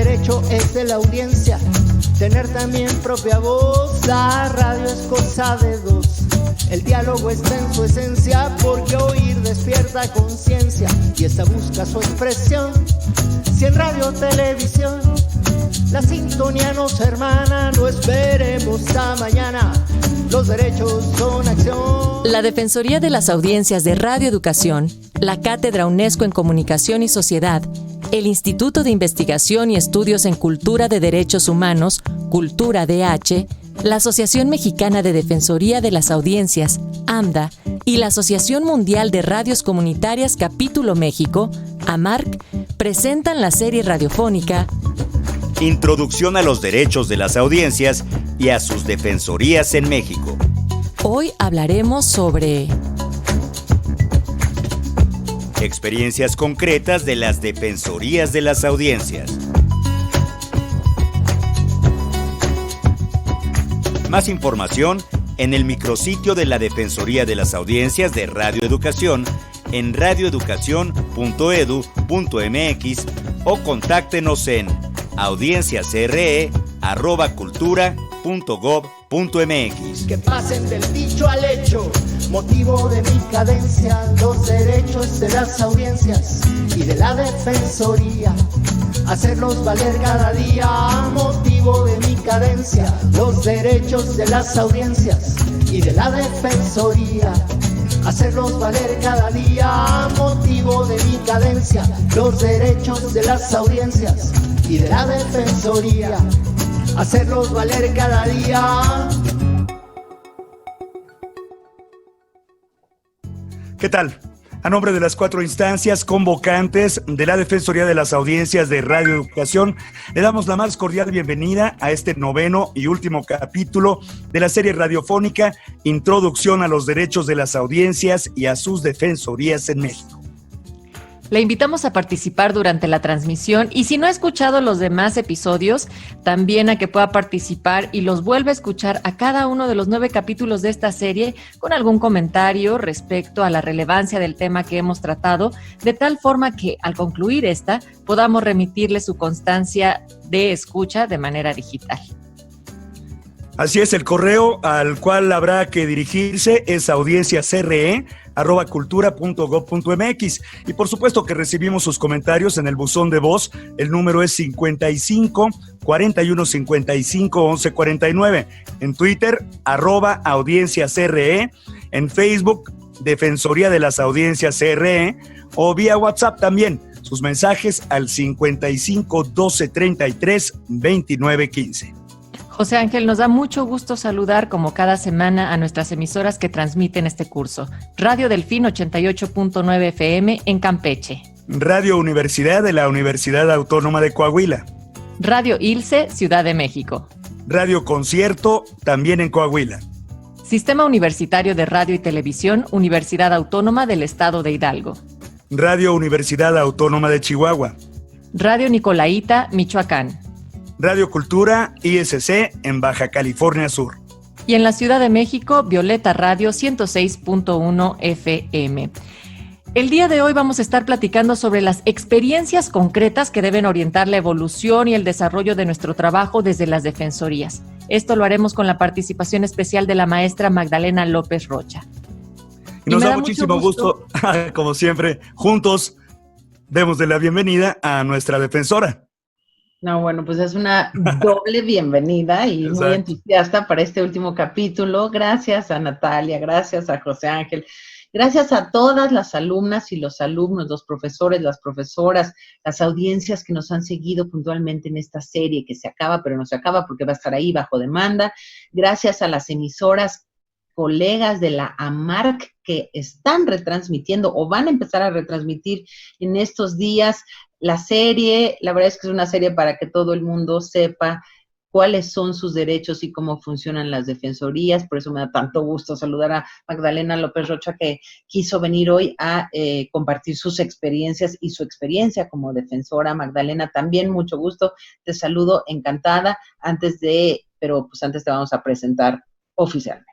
Derecho es de la audiencia, tener también propia voz. La radio es cosa de dos. El diálogo está en su esencia, porque oír despierta conciencia y esta busca su expresión. Si en radio o televisión la sintonía nos hermana, no esperemos hasta mañana. Los derechos son acción. La Defensoría de las Audiencias de Radio Educación, la Cátedra UNESCO en Comunicación y Sociedad, el Instituto de Investigación y Estudios en Cultura de Derechos Humanos, Cultura DH, la Asociación Mexicana de Defensoría de las Audiencias, AMDA, y la Asociación Mundial de Radios Comunitarias Capítulo México, AMARC, presentan la serie radiofónica Introducción a los derechos de las audiencias y a sus defensorías en México. Hoy hablaremos sobre experiencias concretas de las defensorías de las audiencias. Más información en el micrositio de la Defensoría de las Audiencias de Radio Educación en radioeducacion.edu.mx o contáctenos en audienciasre@cultura.gov.mx. Que pasen del dicho al hecho, motivo de mi cadencia, los derechos de las audiencias y de la defensoría. Hacerlos valer cada día, motivo de mi cadencia, los derechos de las audiencias y de la defensoría. Hacerlos valer cada día, motivo de mi cadencia, los derechos de las audiencias y de la defensoría. Hacerlos valer cada día. ¿Qué tal? A nombre de las 4 instancias convocantes de la Defensoría de las Audiencias de Radio Educación, le damos la más cordial bienvenida a este 9º y último capítulo de la serie radiofónica Introducción a los derechos de las audiencias y a sus defensorías en México. Le invitamos a participar durante la transmisión y si no ha escuchado los demás episodios, también a que pueda participar y los vuelva a escuchar a cada uno de los 9 capítulos de esta serie con algún comentario respecto a la relevancia del tema que hemos tratado, de tal forma que al concluir esta podamos remitirle su constancia de escucha de manera digital. Así es, el correo al cual habrá que dirigirse es audienciasre@cultura.gov.mx y por supuesto que recibimos sus comentarios en el buzón de voz. El número es 55 41 55 11 49. En Twitter, @audienciasre. En Facebook, Defensoría de las Audiencias CRE, o vía WhatsApp también. Sus mensajes al 55 12 33 29 15. José Ángel, nos da mucho gusto saludar como cada semana a nuestras emisoras que transmiten este curso. Radio Delfín 88.9 FM en Campeche. Radio Universidad de la Universidad Autónoma de Coahuila. Radio ILSE, Ciudad de México. Radio Concierto, también en Coahuila. Sistema Universitario de Radio y Televisión, Universidad Autónoma del Estado de Hidalgo. Radio Universidad Autónoma de Chihuahua. Radio Nicolaita, Michoacán. Radio Cultura ISC en Baja California Sur. Y en la Ciudad de México, Violeta Radio 106.1 FM. El día de hoy vamos a estar platicando sobre las experiencias concretas que deben orientar la evolución y el desarrollo de nuestro trabajo desde las defensorías. Esto lo haremos con la participación especial de la maestra Magdalena López Rocha. Y nos da muchísimo gusto, como siempre, juntos demos la bienvenida a nuestra defensora. No, bueno, pues es una doble bienvenida y Exacto. Muy entusiasta para este último capítulo. Gracias a Natalia, gracias a José Ángel, gracias a todas las alumnas y los alumnos, los profesores, las profesoras, las audiencias que nos han seguido puntualmente en esta serie que se acaba, pero no se acaba porque va a estar ahí bajo demanda. Gracias a las emisoras colegas de la AMARC que están retransmitiendo o van a empezar a retransmitir en estos días la serie. La verdad es que es una serie para que todo el mundo sepa cuáles son sus derechos y cómo funcionan las defensorías. Por eso me da tanto gusto saludar a Magdalena López Rocha, que quiso venir hoy a compartir sus experiencias y su experiencia como defensora. Magdalena, también mucho gusto, te saludo, encantada. Antes te vamos a presentar oficialmente.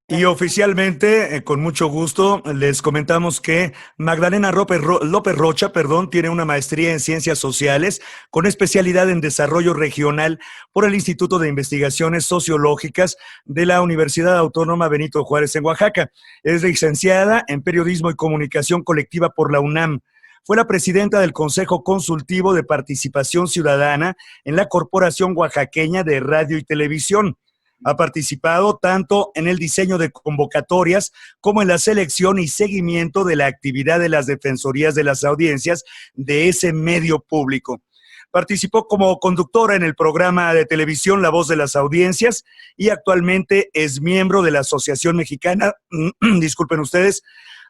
Y oficialmente, con mucho gusto, les comentamos que Magdalena López Rocha, tiene una maestría en Ciencias Sociales con especialidad en Desarrollo Regional por el Instituto de Investigaciones Sociológicas de la Universidad Autónoma Benito Juárez en Oaxaca. Es licenciada en Periodismo y Comunicación Colectiva por la UNAM. Fue la presidenta del Consejo Consultivo de Participación Ciudadana en la Corporación Oaxaqueña de Radio y Televisión. Ha participado tanto en el diseño de convocatorias como en la selección y seguimiento de la actividad de las defensorías de las audiencias de ese medio público. Participó como conductora en el programa de televisión La Voz de las Audiencias y actualmente es miembro de la Asociación Mexicana, disculpen ustedes,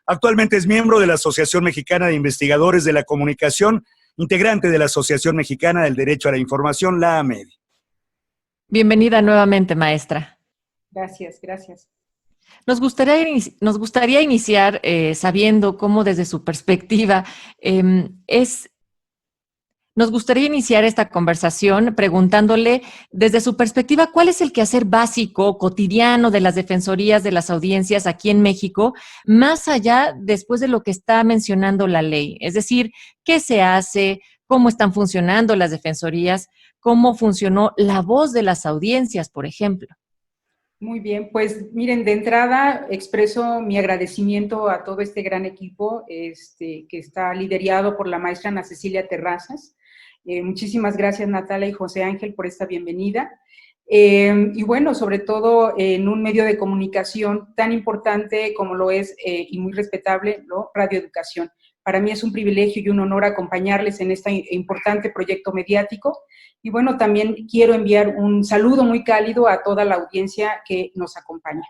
actualmente es miembro de la Asociación Mexicana de Investigadores de la Comunicación, integrante de la Asociación Mexicana del Derecho a la Información, la AMEDI. Bienvenida nuevamente, maestra. Gracias, gracias. Nos gustaría iniciar sabiendo cómo desde su perspectiva nos gustaría iniciar esta conversación preguntándole desde su perspectiva cuál es el quehacer básico, cotidiano de las defensorías de las audiencias aquí en México, más allá después de lo que está mencionando la ley. Es decir, ¿qué se hace? ¿Cómo están funcionando las defensorías? ¿Cómo funcionó la voz de las audiencias, por ejemplo? Muy bien, pues miren, de entrada expreso mi agradecimiento a todo este gran equipo que está liderado por la maestra Ana Cecilia Terrazas. Muchísimas gracias, Natalia y José Ángel, por esta bienvenida. Y bueno, sobre todo en un medio de comunicación tan importante como lo es y muy respetable, ¿no? Radio Educación. Para mí es un privilegio y un honor acompañarles en este importante proyecto mediático. Y bueno, también quiero enviar un saludo muy cálido a toda la audiencia que nos acompaña.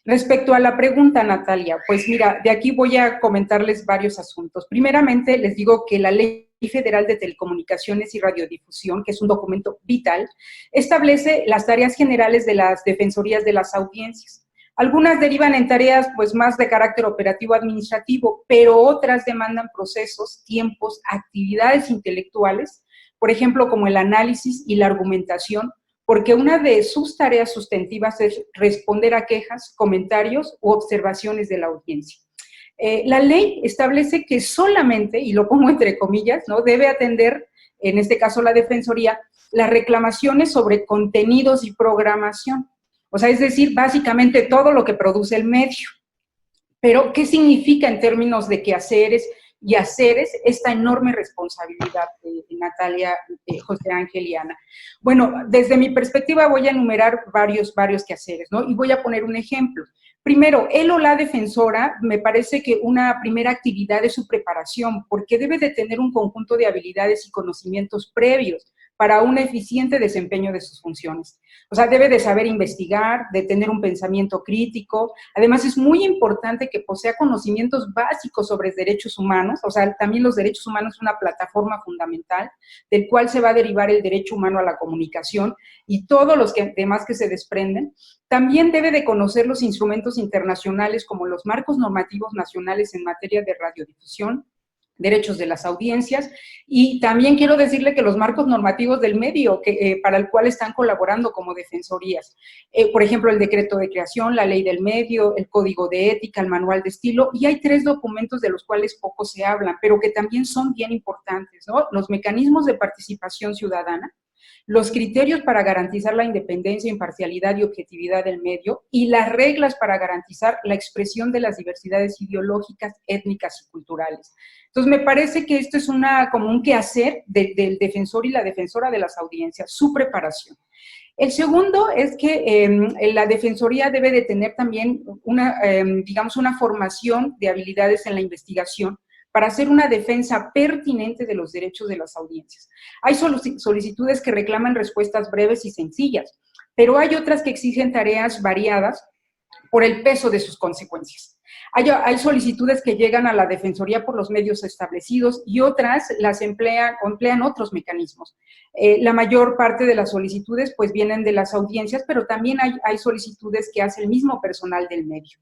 Respecto a la pregunta, Natalia, pues mira, de aquí voy a comentarles varios asuntos. Primeramente, les digo que la Ley Federal de Telecomunicaciones y Radiodifusión, que es un documento vital, establece las tareas generales de las defensorías de las audiencias. Algunas derivan en tareas pues más de carácter operativo administrativo, pero otras demandan procesos, tiempos, actividades intelectuales, por ejemplo, como el análisis y la argumentación, porque una de sus tareas sustantivas es responder a quejas, comentarios u observaciones de la audiencia. La ley establece que solamente, y lo pongo entre comillas, ¿no?, debe atender, en este caso la Defensoría, las reclamaciones sobre contenidos y programación. O sea, es decir, básicamente todo lo que produce el medio. Pero, ¿qué significa en términos de quehaceres y haceres esta enorme responsabilidad de Natalia, José Ángel y Ana? Bueno, desde mi perspectiva voy a enumerar varios quehaceres, ¿no? Y voy a poner un ejemplo. Primero, él o la defensora, me parece que una primera actividad es su preparación, porque debe de tener un conjunto de habilidades y conocimientos previos para un eficiente desempeño de sus funciones. O sea, debe de saber investigar, de tener un pensamiento crítico. Además, es muy importante que posea conocimientos básicos sobre derechos humanos. O sea, también los derechos humanos son una plataforma fundamental del cual se va a derivar el derecho humano a la comunicación y todos los demás que se desprenden. También debe de conocer los instrumentos internacionales como los marcos normativos nacionales en materia de radiodifusión, derechos de las audiencias, y también quiero decirle que los marcos normativos del medio para el cual están colaborando como defensorías. Por ejemplo, el decreto de creación, la ley del medio, el código de ética, el manual de estilo, y hay 3 documentos de los cuales poco se habla, pero que también son bien importantes, ¿no? Los mecanismos de participación ciudadana, los criterios para garantizar la independencia, imparcialidad y objetividad del medio, y las reglas para garantizar la expresión de las diversidades ideológicas, étnicas y culturales. Entonces, me parece que esto es como un quehacer del defensor y la defensora de las audiencias, su preparación. El segundo es que la defensoría debe de tener también una formación de habilidades en la investigación para hacer una defensa pertinente de los derechos de las audiencias. Hay solicitudes que reclaman respuestas breves y sencillas, pero hay otras que exigen tareas variadas por el peso de sus consecuencias. Hay solicitudes que llegan a la Defensoría por los medios establecidos y otras las emplean otros mecanismos. La mayor parte de las solicitudes pues vienen de las audiencias, pero también hay solicitudes que hace el mismo personal del medio.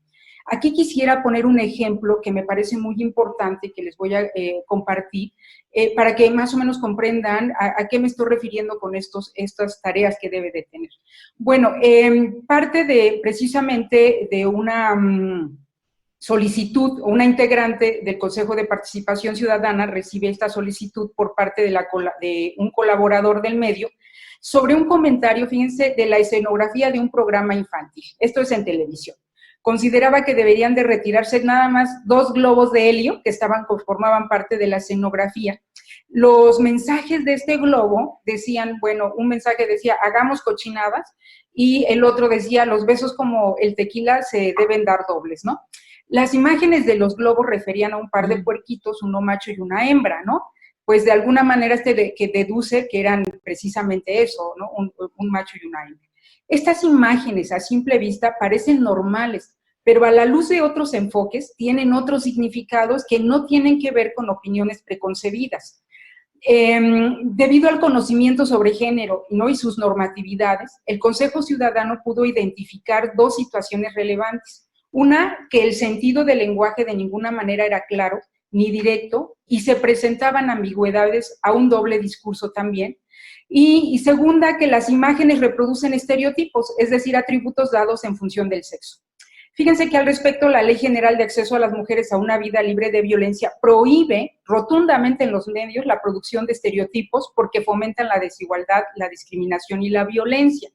Aquí quisiera poner un ejemplo que me parece muy importante, que les voy a compartir, para que más o menos comprendan a qué me estoy refiriendo con estas tareas que debe de tener. Bueno, parte precisamente de una solicitud, una integrante del Consejo de Participación Ciudadana recibe esta solicitud por parte de un colaborador del medio sobre un comentario, fíjense, de la escenografía de un programa infantil. Esto es en televisión. Consideraba que deberían de retirarse nada más 2 globos de helio que formaban parte de la escenografía. Los mensajes de este globo decían, bueno, un mensaje decía, hagamos cochinadas, y el otro decía, los besos como el tequila se deben dar dobles, ¿no? Las imágenes de los globos referían a un par de puerquitos, uno macho y una hembra, ¿no? Pues de alguna manera que deduce que eran precisamente eso, ¿no? Un macho y una hembra. Estas imágenes a simple vista parecen normales, pero a la luz de otros enfoques tienen otros significados que no tienen que ver con opiniones preconcebidas. Debido al conocimiento sobre género, ¿no?, y sus normatividades, el Consejo Ciudadano pudo identificar 2 situaciones relevantes. Una, que el sentido del lenguaje de ninguna manera era claro ni directo y se presentaban ambigüedades a un doble discurso también. Y segunda, que las imágenes reproducen estereotipos, es decir, atributos dados en función del sexo. Fíjense que al respecto, la Ley General de Acceso a las Mujeres a una Vida Libre de Violencia prohíbe rotundamente en los medios la producción de estereotipos porque fomentan la desigualdad, la discriminación y la violencia.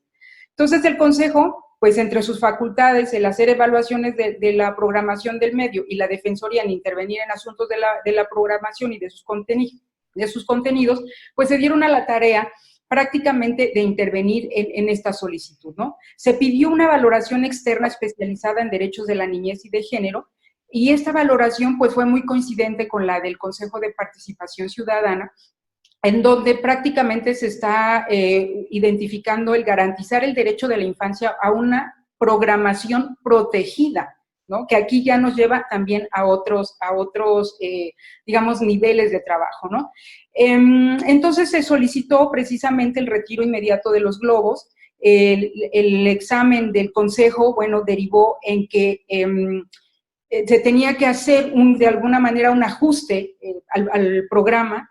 Entonces, el Consejo, pues entre sus facultades, el hacer evaluaciones de la programación del medio y la Defensoría en intervenir en asuntos de la programación y de sus contenidos, pues se dieron a la tarea prácticamente de intervenir en esta solicitud, ¿no? Se pidió una valoración externa especializada en derechos de la niñez y de género, y esta valoración pues fue muy coincidente con la del Consejo de Participación Ciudadana, en donde prácticamente se está identificando el garantizar el derecho de la infancia a una programación protegida, ¿no? Que aquí ya nos lleva también a otros digamos, niveles de trabajo, ¿no? Entonces se solicitó precisamente el retiro inmediato de los globos. El examen del Consejo, bueno, derivó en que se tenía que hacer de alguna manera un ajuste al programa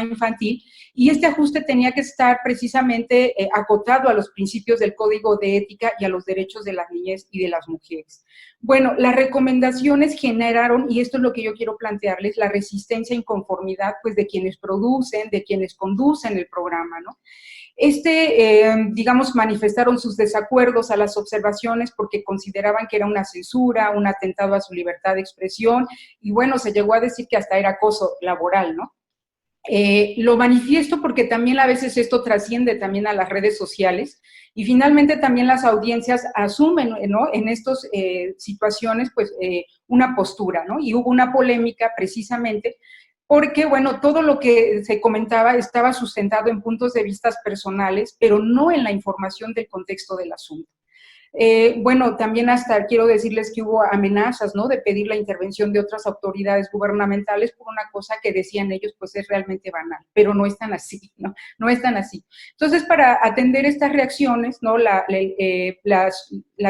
infantil, y este ajuste tenía que estar precisamente acotado a los principios del Código de Ética y a los derechos de la niñez y de las mujeres. Bueno, las recomendaciones generaron, y esto es lo que yo quiero plantearles, la resistencia e inconformidad pues de quienes producen, de quienes conducen el programa, ¿no? Digamos, manifestaron sus desacuerdos a las observaciones porque consideraban que era una censura, un atentado a su libertad de expresión, y bueno, se llegó a decir que hasta era acoso laboral, ¿no? Lo manifiesto porque también a veces esto trasciende también a las redes sociales, y finalmente también las audiencias asumen, ¿no?, en estas situaciones, pues, una postura, ¿no? Y hubo una polémica precisamente porque, bueno, todo lo que se comentaba estaba sustentado en puntos de vista personales, pero no en la información del contexto del asunto. Bueno, también hasta quiero decirles que hubo amenazas, ¿no?, de pedir la intervención de otras autoridades gubernamentales por una cosa que decían ellos, pues es realmente banal, pero no es tan así, ¿no? No es tan así. Entonces, para atender estas reacciones, ¿no?, la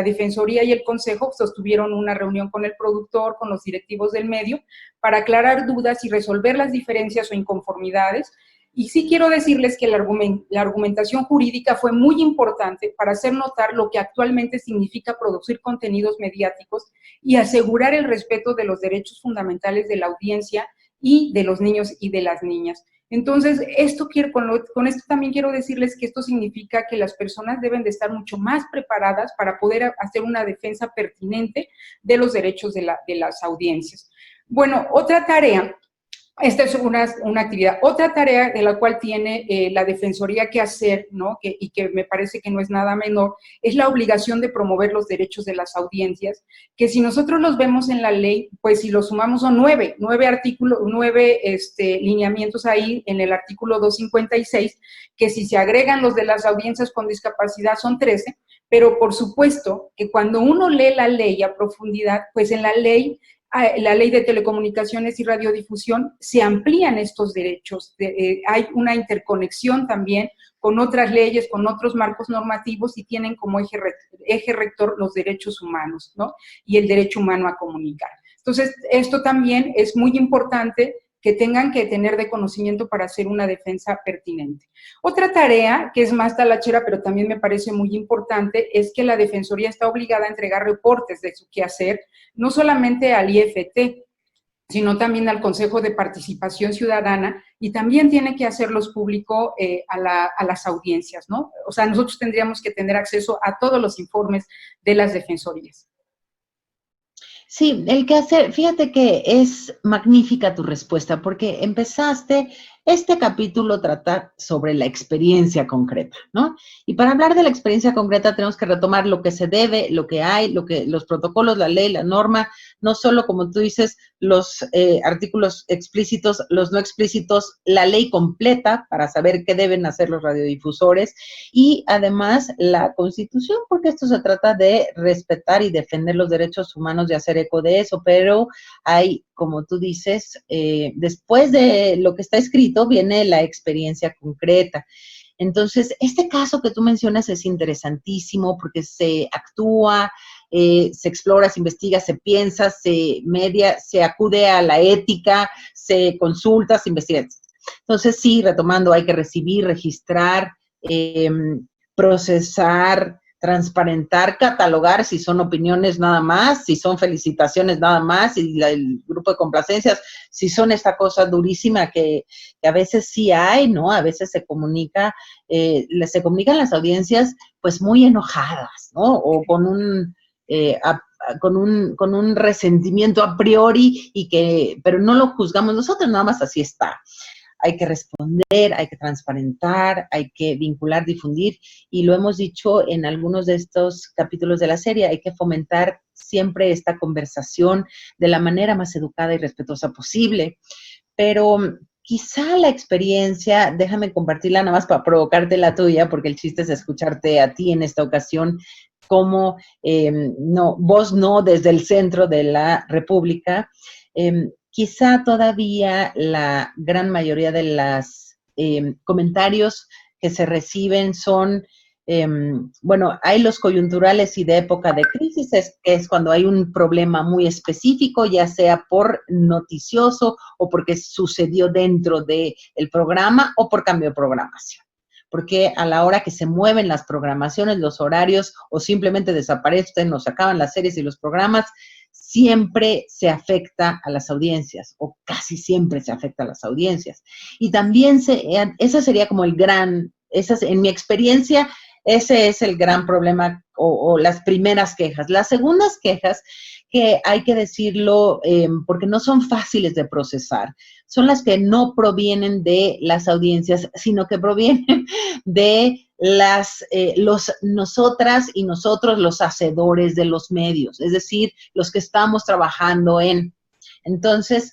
Defensoría y el Consejo sostuvieron una reunión con el productor, con los directivos del medio, para aclarar dudas y resolver las diferencias o inconformidades. Y sí quiero decirles que la argumentación jurídica fue muy importante para hacer notar lo que actualmente significa producir contenidos mediáticos y asegurar el respeto de los derechos fundamentales de la audiencia y de los niños y de las niñas. Entonces, con esto también quiero decirles que esto significa que las personas deben de estar mucho más preparadas para poder hacer una defensa pertinente de los derechos de las audiencias. Bueno, otra tarea. Esta es una actividad. Otra tarea de la cual tiene la Defensoría que hacer, ¿no?, y que me parece que no es nada menor, es la obligación de promover los derechos de las audiencias, que si nosotros los vemos en la ley, pues si los sumamos son 9 artículos, 9 lineamientos ahí en el artículo 256, que si se agregan los de las audiencias con discapacidad son 13, pero por supuesto que cuando uno lee la ley a profundidad, pues en la ley la ley de telecomunicaciones y radiodifusión, se amplían estos derechos. Hay una interconexión también con otras leyes, con otros marcos normativos y tienen como eje rector los derechos humanos, ¿no? Y el derecho humano a comunicar. Entonces, esto también es muy importante que tengan que tener de conocimiento para hacer una defensa pertinente. Otra tarea, que es más talachera, pero también me parece muy importante, es que la Defensoría está obligada a entregar reportes de su quehacer, no solamente al IFT, sino también al Consejo de Participación Ciudadana, y también tiene que hacerlos público a las audiencias, ¿no? O sea, nosotros tendríamos que tener acceso a todos los informes de las defensorías. Sí, el quehacer, fíjate que es magnífica tu respuesta, porque empezaste, este capítulo trata sobre la experiencia concreta, ¿no? Y para hablar de la experiencia concreta tenemos que retomar lo que se debe, lo que hay, los protocolos, la ley, la norma, no solo, como tú dices, los artículos explícitos, los no explícitos, la ley completa para saber qué deben hacer los radiodifusores y además la Constitución, porque esto se trata de respetar y defender los derechos humanos y hacer eco de eso, pero hay, como tú dices, después de lo que está escrito viene la experiencia concreta. Entonces, este caso que tú mencionas es interesantísimo porque se actúa, se explora, se investiga, se piensa, se media, se acude a la ética, se consulta, se investiga. Entonces, sí, retomando, hay que recibir, registrar, procesar, transparentar, catalogar si son opiniones nada más, si son felicitaciones nada más, y el grupo de complacencias, si son esta cosa durísima que a veces sí hay, ¿no? A veces se comunican las audiencias pues muy enojadas, ¿no? O con un resentimiento a priori pero no lo juzgamos nosotros, nada más así está. Hay que responder, hay que transparentar, hay que vincular, difundir, y lo hemos dicho en algunos de estos capítulos de la serie, hay que fomentar siempre esta conversación de la manera más educada y respetuosa posible, pero quizá la experiencia, déjame compartirla nada más para provocarte la tuya, porque el chiste es escucharte a ti en esta ocasión, como vos no desde el centro de la República, quizá todavía la gran mayoría de los comentarios que se reciben son, hay los coyunturales y de época de crisis, que es cuando hay un problema muy específico, ya sea por noticioso o porque sucedió dentro del programa o por cambio de programación. Porque a la hora que se mueven las programaciones, los horarios, o simplemente desaparecen o se acaban las series y los programas, siempre se afecta a las audiencias, o casi siempre se afecta a las audiencias. Y también esa sería como en mi experiencia, ese es el gran problema o las primeras quejas. Las segundas quejas, que hay que decirlo porque no son fáciles de procesar, son las que no provienen de las audiencias, sino que provienen de nosotras y nosotros, los hacedores de los medios, es decir, los que estamos trabajando en. Entonces,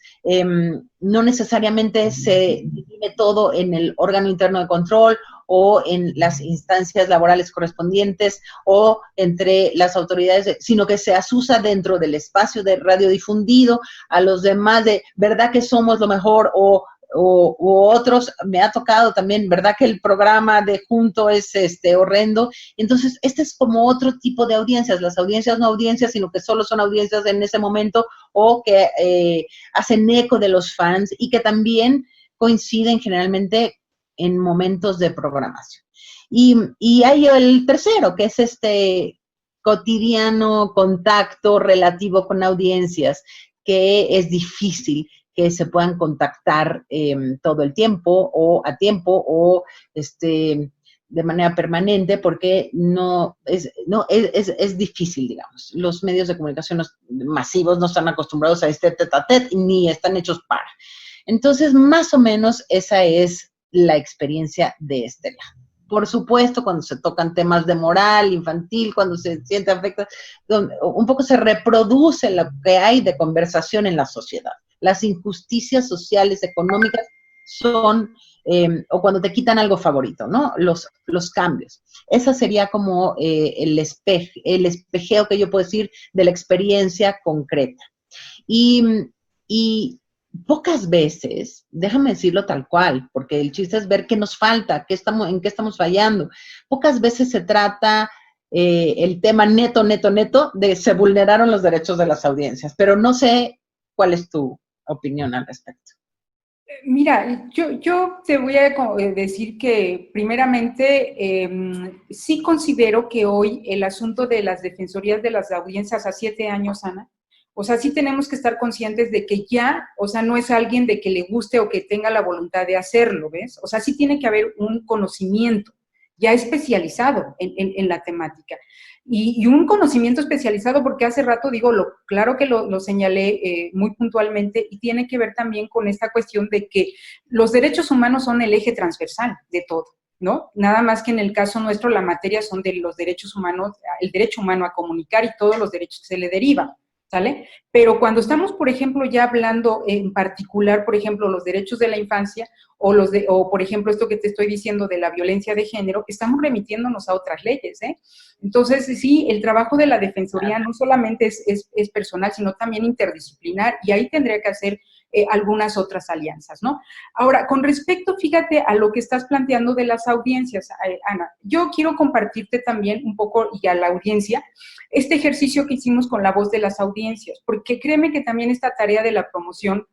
no necesariamente se divide todo en el órgano interno de control o en las instancias laborales correspondientes o entre las autoridades, sino que se asusa dentro del espacio de radiodifundido a los demás de verdad que somos lo mejor o otros, me ha tocado también, ¿verdad que el programa de junto es horrendo? Entonces, este es como otro tipo de audiencias, las audiencias no audiencias, sino que solo son audiencias en ese momento o que hacen eco de los fans y que también coinciden generalmente en momentos de programación. Y hay el tercero, que es este cotidiano contacto relativo con audiencias, que es difícil que se puedan contactar todo el tiempo o a tiempo o de manera permanente, porque es difícil, digamos. Los medios de comunicación masivos no están acostumbrados a este tete-a-tete ni están hechos para. Entonces, más o menos, esa es la experiencia de este lado. Por supuesto, cuando se tocan temas de moral infantil, cuando se siente afectado, un poco se reproduce lo que hay de conversación en la sociedad. Las injusticias sociales, económicas son, o cuando te quitan algo favorito, ¿no? Los cambios. Esa sería como el espejeo que yo puedo decir de la experiencia concreta. Y pocas veces, déjame decirlo tal cual, porque el chiste es ver qué nos falta, en qué estamos fallando. Pocas veces se trata el tema neto de se vulneraron los derechos de las audiencias, pero no sé cuál es tu opinión al respecto. Mira, yo te voy a decir que primeramente sí considero que hoy el asunto de las defensorías de las audiencias a 7 años, Ana, o sea, sí tenemos que estar conscientes de que ya, o sea, no es alguien de que le guste o que tenga la voluntad de hacerlo, ¿ves? O sea, sí tiene que haber un conocimiento ya especializado en la temática. Y un conocimiento especializado, porque hace rato digo, claro que lo señalé muy puntualmente, y tiene que ver también con esta cuestión de que los derechos humanos son el eje transversal de todo, ¿no? Nada más que en el caso nuestro la materia son de los derechos humanos, el derecho humano a comunicar y todos los derechos que se le derivan, ¿sale? Pero cuando estamos, por ejemplo, ya hablando en particular, por ejemplo, los derechos de la infancia o por ejemplo, esto que te estoy diciendo de la violencia de género, estamos remitiéndonos a otras leyes, ¿eh? Entonces, sí, el trabajo de la Defensoría no solamente es personal, sino también interdisciplinar, y ahí tendría que hacer algunas otras alianzas, ¿no? Ahora, con respecto, fíjate, a lo que estás planteando de las audiencias, Ana, yo quiero compartirte también un poco, y a la audiencia, este ejercicio que hicimos con la voz de las audiencias, porque créeme que también esta tarea de la promoción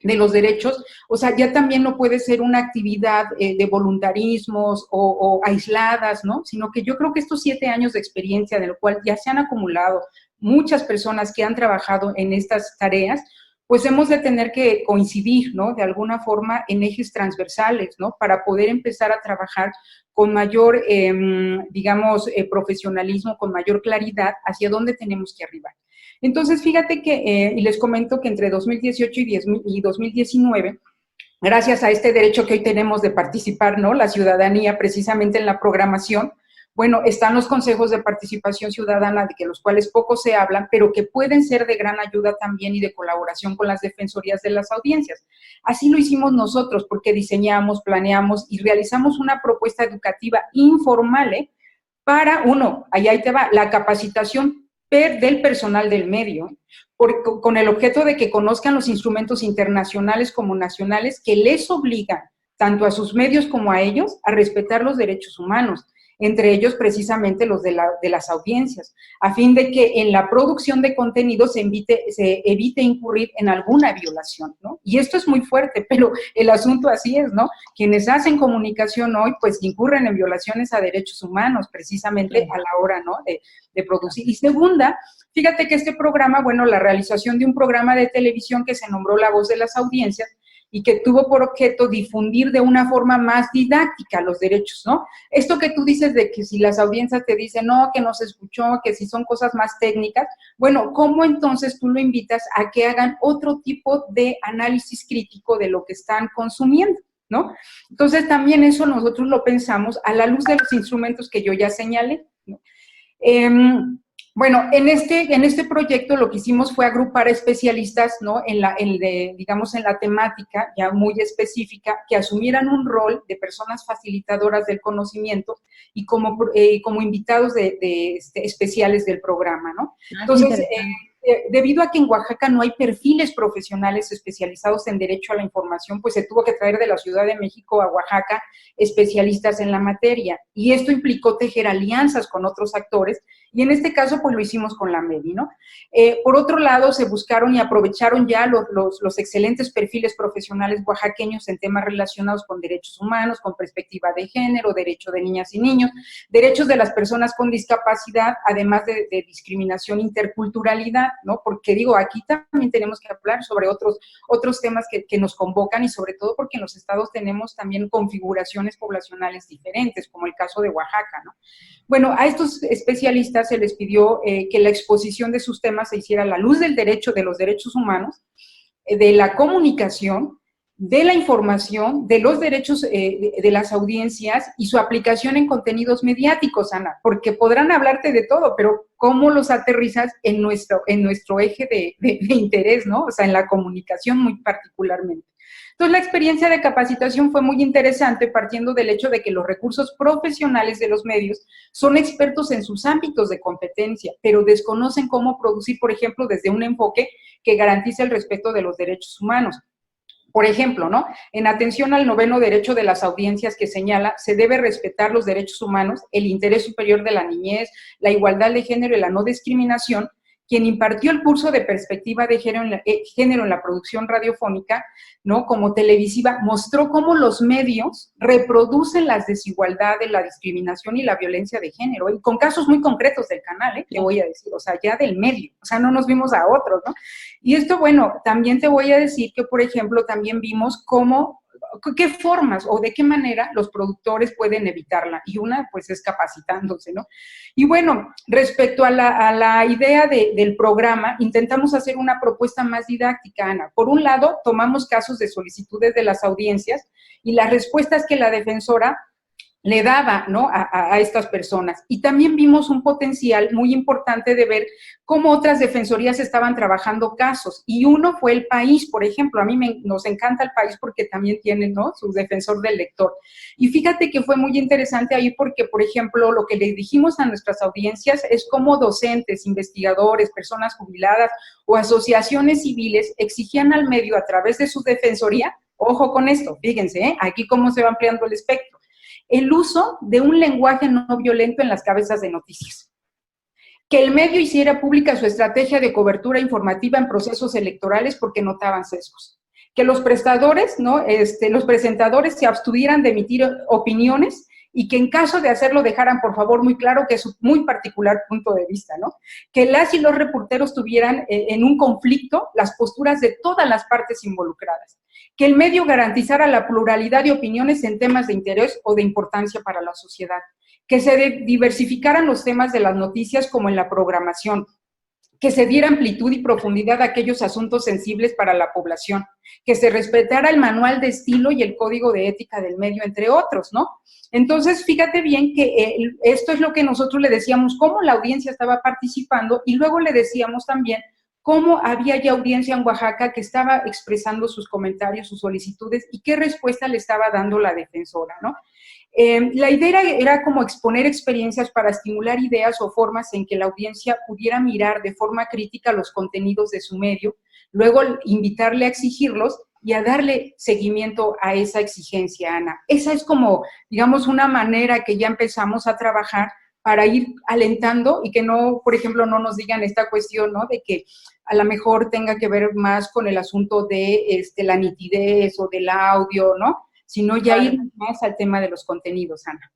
de los derechos, o sea, ya también no puede ser una actividad de voluntarismos o aisladas, ¿no? Sino que yo creo que estos 7 años de experiencia, de lo cual ya se han acumulado muchas personas que han trabajado en estas tareas, pues hemos de tener que coincidir, ¿no? De alguna forma en ejes transversales, ¿no? Para poder empezar a trabajar con mayor, digamos, profesionalismo, con mayor claridad hacia dónde tenemos que arribar. Entonces, fíjate que, y les comento que entre 2018 y 2019, gracias a este derecho que hoy tenemos de participar, ¿no? La ciudadanía precisamente en la programación, bueno, están los consejos de participación ciudadana, de que los cuales poco se hablan, pero que pueden ser de gran ayuda también y de colaboración con las defensorías de las audiencias. Así lo hicimos nosotros, porque diseñamos, planeamos y realizamos una propuesta educativa informal, para, ahí te va, la capacitación del personal del medio, con el objeto de que conozcan los instrumentos internacionales como nacionales que les obligan, tanto a sus medios como a ellos, a respetar los derechos humanos, entre ellos precisamente los de las audiencias, a fin de que en la producción de contenido se evite incurrir en alguna violación, ¿no? Y esto es muy fuerte, pero el asunto así es, ¿no? Quienes hacen comunicación hoy, pues incurren en violaciones a derechos humanos, precisamente a la hora, ¿no? De producir. Y segunda, fíjate que este programa, bueno, la realización de un programa de televisión que se nombró La Voz de las Audiencias, y que tuvo por objeto difundir de una forma más didáctica los derechos, ¿no? Esto que tú dices de que si las audiencias te dicen, no, que no se escuchó, que si son cosas más técnicas, bueno, ¿cómo entonces tú lo invitas a que hagan otro tipo de análisis crítico de lo que están consumiendo, ¿no? Entonces, también eso nosotros lo pensamos a la luz de los instrumentos que yo ya señalé, ¿no? Bueno, en este proyecto lo que hicimos fue agrupar especialistas, ¿no? Digamos, en la temática ya muy específica, que asumieran un rol de personas facilitadoras del conocimiento y como invitados especiales del programa, ¿no? Entonces, debido a que en Oaxaca no hay perfiles profesionales especializados en derecho a la información, pues se tuvo que traer de la Ciudad de México a Oaxaca especialistas en la materia, y esto implicó tejer alianzas con otros actores, y en este caso pues lo hicimos con la MEDI, ¿no? Por otro lado, se buscaron y aprovecharon ya los excelentes perfiles profesionales oaxaqueños en temas relacionados con derechos humanos, con perspectiva de género, derecho de niñas y niños, derechos de las personas con discapacidad, además de discriminación, interculturalidad, ¿no? Porque digo, aquí también tenemos que hablar sobre otros temas que nos convocan, y sobre todo porque en los estados tenemos también configuraciones poblacionales diferentes, como el caso de Oaxaca, ¿no? Bueno, a estos especialistas se les pidió que la exposición de sus temas se hiciera a la luz del derecho, de los derechos humanos, de la comunicación, de la información, de los derechos de las audiencias y su aplicación en contenidos mediáticos, Ana, porque podrán hablarte de todo, pero ¿cómo los aterrizas en nuestro eje de interés, ¿no? O sea, en la comunicación muy particularmente. Entonces, la experiencia de capacitación fue muy interesante, partiendo del hecho de que los recursos profesionales de los medios son expertos en sus ámbitos de competencia, pero desconocen cómo producir, por ejemplo, desde un enfoque que garantice el respeto de los derechos humanos. Por ejemplo, ¿no? En atención al 9º derecho de las audiencias que señala, se debe respetar los derechos humanos, el interés superior de la niñez, la igualdad de género y la no discriminación. Quien impartió el curso de perspectiva de género en la producción radiofónica, ¿no? Como televisiva, mostró cómo los medios reproducen las desigualdades, la discriminación y la violencia de género, y con casos muy concretos del canal, te voy a decir, o sea, ya del medio, o sea, no nos vimos a otros, ¿no? Y esto, bueno, también te voy a decir que, por ejemplo, también vimos qué formas o de qué manera los productores pueden evitarla, y una, pues, es capacitándose, ¿no? Y bueno, respecto a la idea del programa, intentamos hacer una propuesta más didáctica, Ana. Por un lado, tomamos casos de solicitudes de las audiencias y las respuestas que la defensora le daba, ¿no? a estas personas. Y también vimos un potencial muy importante de ver cómo otras defensorías estaban trabajando casos. Y uno fue El País, por ejemplo. A mí nos encanta El País porque también tiene, ¿no?, su defensor del lector. Y fíjate que fue muy interesante ahí porque, por ejemplo, lo que le dijimos a nuestras audiencias es cómo docentes, investigadores, personas jubiladas o asociaciones civiles exigían al medio a través de su defensoría, ojo con esto, fíjense, aquí cómo se va ampliando el espectro, el uso de un lenguaje no violento en las cabezas de noticias. Que el medio hiciera pública su estrategia de cobertura informativa en procesos electorales porque notaban sesgos. Que los prestadores, ¿no? Los presentadores se abstuvieran de emitir opiniones y que en caso de hacerlo dejaran, por favor, muy claro que es su muy particular punto de vista, ¿no? Que las y los reporteros tuvieran en un conflicto las posturas de todas las partes involucradas. Que el medio garantizara la pluralidad de opiniones en temas de interés o de importancia para la sociedad. Que se diversificaran los temas de las noticias como en la programación. Que se diera amplitud y profundidad a aquellos asuntos sensibles para la población. Que se respetara el manual de estilo y el código de ética del medio, entre otros, ¿no? Entonces, fíjate bien que esto es lo que nosotros le decíamos, cómo la audiencia estaba participando, y luego le decíamos también cómo había ya audiencia en Oaxaca que estaba expresando sus comentarios, sus solicitudes, y qué respuesta le estaba dando la defensora, ¿no? La idea era como exponer experiencias para estimular ideas o formas en que la audiencia pudiera mirar de forma crítica los contenidos de su medio, luego invitarle a exigirlos y a darle seguimiento a esa exigencia, Ana. Esa es como, digamos, una manera que ya empezamos a trabajar para ir alentando y que no, por ejemplo, no nos digan esta cuestión, ¿no?, de que a lo mejor tenga que ver más con el asunto de la nitidez o del audio, ¿no?, sino ya ir más al tema de los contenidos, Ana.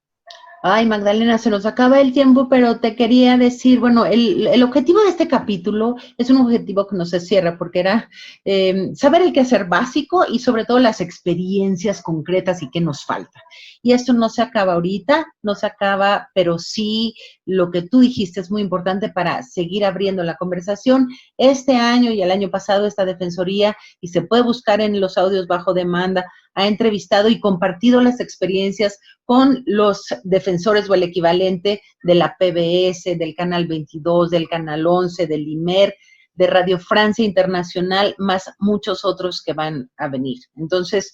Ay, Magdalena, se nos acaba el tiempo, pero te quería decir, bueno, el objetivo de este capítulo es un objetivo que no se cierra, porque era saber el quehacer básico y sobre todo las experiencias concretas y qué nos falta. Y esto no se acaba ahorita, no se acaba, pero sí lo que tú dijiste es muy importante para seguir abriendo la conversación. Este año y el año pasado esta defensoría, y se puede buscar en los audios bajo demanda, ha entrevistado y compartido las experiencias con los defensores o el equivalente de la PBS, del Canal 22, del Canal 11, del IMER, de Radio Francia Internacional, más muchos otros que van a venir. Entonces,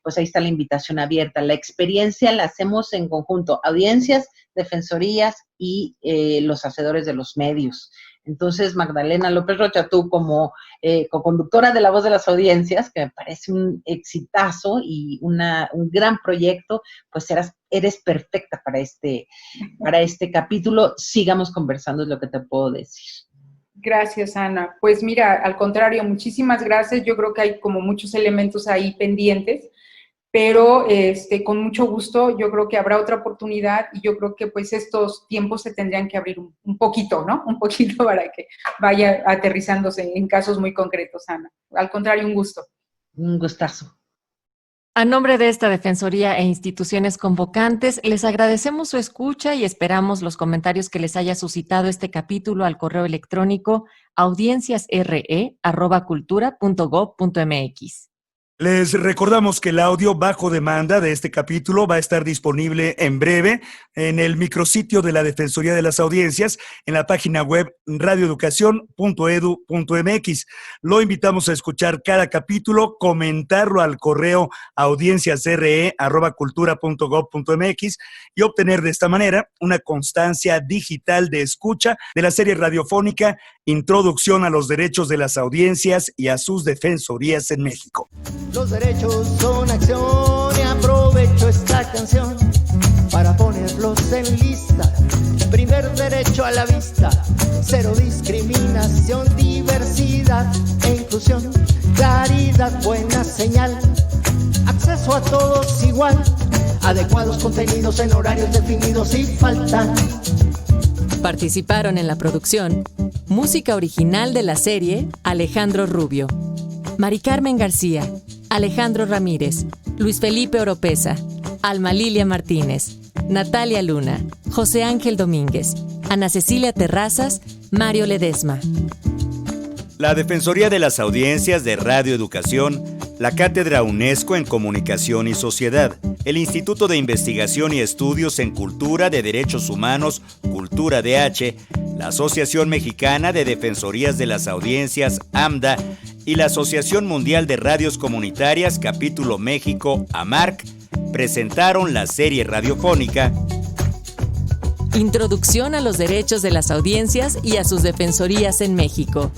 pues ahí está la invitación abierta. La experiencia la hacemos en conjunto, audiencias, defensorías y los hacedores de los medios. Entonces, Magdalena López Rocha, tú como co-conductora de La Voz de las Audiencias, que me parece un exitazo y un gran proyecto, pues eres perfecta para este capítulo. Sigamos conversando, es lo que te puedo decir. Gracias, Ana. Pues mira, al contrario, muchísimas gracias. Yo creo que hay como muchos elementos ahí pendientes, pero con mucho gusto, yo creo que habrá otra oportunidad y yo creo que pues estos tiempos se tendrían que abrir un poquito, ¿no? Un poquito para que vaya aterrizándose en casos muy concretos, Ana. Al contrario, un gusto. Un gustazo. A nombre de esta Defensoría e instituciones convocantes, les agradecemos su escucha y esperamos los comentarios que les haya suscitado este capítulo al correo electrónico audienciasre@cultura.gov.mx. Les recordamos que el audio bajo demanda de este capítulo va a estar disponible en breve en el micrositio de la Defensoría de las Audiencias, en la página web radioeducacion.edu.mx. Lo invitamos a escuchar cada capítulo, comentarlo al correo audienciasre@cultura.gov.mx y obtener de esta manera una constancia digital de escucha de la serie radiofónica Introducción a los Derechos de las Audiencias y a sus Defensorías en México. Los derechos son acción y aprovecho esta canción para ponerlos en lista. Primer derecho a la vista, cero discriminación, diversidad e inclusión, claridad, buena señal, acceso a todos igual, adecuados contenidos en horarios definidos y faltan. Participaron en la producción música original de la serie Alejandro Rubio, Mari Carmen García, Alejandro Ramírez, Luis Felipe Oropesa, Alma Lilia Martínez, Natalia Luna, José Ángel Domínguez, Ana Cecilia Terrazas, Mario Ledesma. La Defensoría de las Audiencias de Radio Educación, la Cátedra UNESCO en Comunicación y Sociedad, el Instituto de Investigación y Estudios en Cultura de Derechos Humanos, Cultura DH, la Asociación Mexicana de Defensorías de las Audiencias, AMDA, y la Asociación Mundial de Radios Comunitarias, Capítulo México, AMARC, presentaron la serie radiofónica Introducción a los derechos de las audiencias y a sus defensorías en México.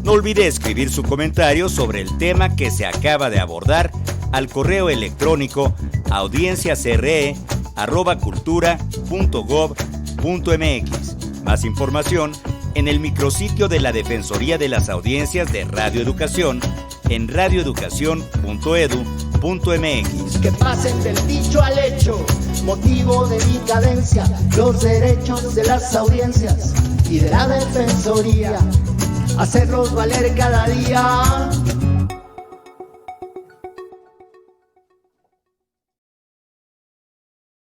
No olvide escribir su comentario sobre el tema que se acaba de abordar al correo electrónico audienciasre@cultura.gov.mx. Más información en el micrositio de la Defensoría de las Audiencias de Radio Educación en radioeducacion.edu.mx. Que pasen del dicho al hecho, motivo de mi cadencia, los derechos de las audiencias y de la Defensoría, hacerlos valer cada día.